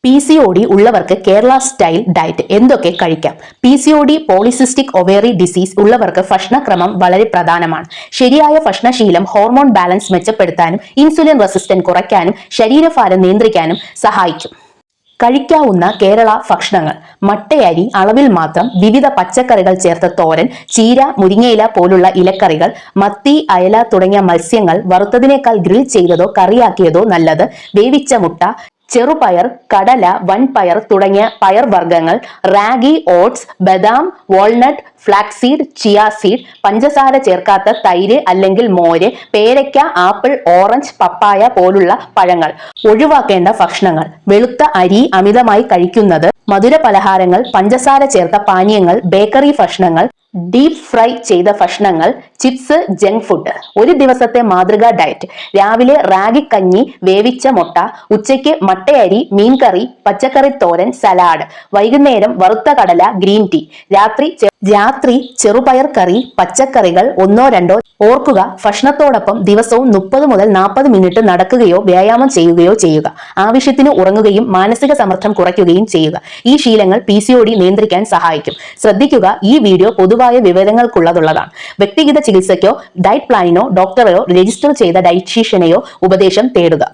PCOD ഉള്ളവർക്ക് Kerala style diet എന്തൊക്കെ കഴിക്കാം? PCOD പോളിസിസ്റ്റിക് ഒവേറി ഡിസീസ് ഉള്ളവർക്ക് ഭക്ഷണക്രമം വളരെ പ്രധാനമാണ്. ശരിയായ ഭക്ഷണശീലം ഹോർമോൺ ബാലൻസ് മെച്ചപ്പെടുത്താനും ഇൻസുലിൻ റെസിസ്റ്റൻസ് കുറയ്ക്കാനും ശരീരഭാരം നിയന്ത്രിക്കാനും സഹായിക്കും. കഴിക്കാവുന്ന കേരള ഭക്ഷണങ്ങൾ: മട്ടയരി അളവിൽ മാത്രം, വിവിധ പച്ചക്കറികൾ ചേർത്ത തോരൻ, ചീര, മുരിങ്ങയില പോലുള്ള ഇലക്കറികൾ, മത്തി, അയല തുടങ്ങിയ മത്സ്യങ്ങൾ വറുത്തതിനേക്കാൾ ഗ്രിൽ ചെയ്തതോ കറിയാക്കിയതോ നല്ലത്, വേവിച്ച മുട്ട, ചെറുപയർ, കടല, വൻപയർ തുടങ്ങിയ പയർവർഗ്ഗങ്ങൾ, റാഗി, ഓട്സ്, ബദാം, വാൾനട്ട്, ഫ്ലാക്സീഡ്, ചിയ സീഡ്, പഞ്ചസാര ചേർക്കാത്ത തൈര് അല്ലെങ്കിൽ മോര്, പേരയ്ക്ക, ആപ്പിൾ, ഓറഞ്ച്, പപ്പായ പോലുള്ള പഴങ്ങൾ. ഒഴിവാക്കേണ്ട ഭക്ഷണങ്ങൾ: വെളുത്ത അരി അമിതമായി കഴിക്കുന്നത്, മധുര പലഹാരങ്ങൾ, പഞ്ചസാര ചേർത്ത പാനീയങ്ങൾ, ബേക്കറി ഭക്ഷണങ്ങൾ, ഡീപ് ഫ്രൈ ചെയ്ത ഭക്ഷണങ്ങൾ, ചിപ്സ്, ജങ്ക് ഫുഡ്. ഒരു ദിവസത്തെ മാതൃകാ ഡയറ്റ്: രാവിലെ റാഗി കഞ്ഞി, വേവിച്ച മുട്ട, ഉച്ചയ്ക്ക് മട്ടയരി, മീൻകറി, പച്ചക്കറി തോരൻ, സലാഡ്, വൈകുന്നേരം വറുത്ത കടല, ഗ്രീൻ ടീ, രാത്രി ചെറുപയർ കറി, പച്ചക്കറികൾ ഒന്നോ രണ്ടോ. ഓർക്കുക, ഭക്ഷണത്തോടൊപ്പം ദിവസവും 30 മുതൽ 40 മിനിറ്റ് നടക്കുകയോ വ്യായാമം ചെയ്യുകയോ ചെയ്യുക. ആവശ്യത്തിന് ഉറങ്ങുകയും മാനസിക സമ്മർദ്ദം കുറയ്ക്കുകയും ചെയ്യുക. ഈ ശീലങ്ങൾ PCOD നിയന്ത്രിക്കാൻ സഹായിക്കും. ശ്രദ്ധിക്കുക, ഈ വീഡിയോ പൊതുവായ വിവരങ്ങൾക്കുള്ളതാണ്. വ്യക്തിഗത ചികിത്സയ്ക്കോ ഡയറ്റ് പ്ലാനിനോ ഡോക്ടറെയോ രജിസ്റ്റർ ചെയ്ത ഡയറ്റീഷ്യനെയോ ഉപദേശം തേടുക.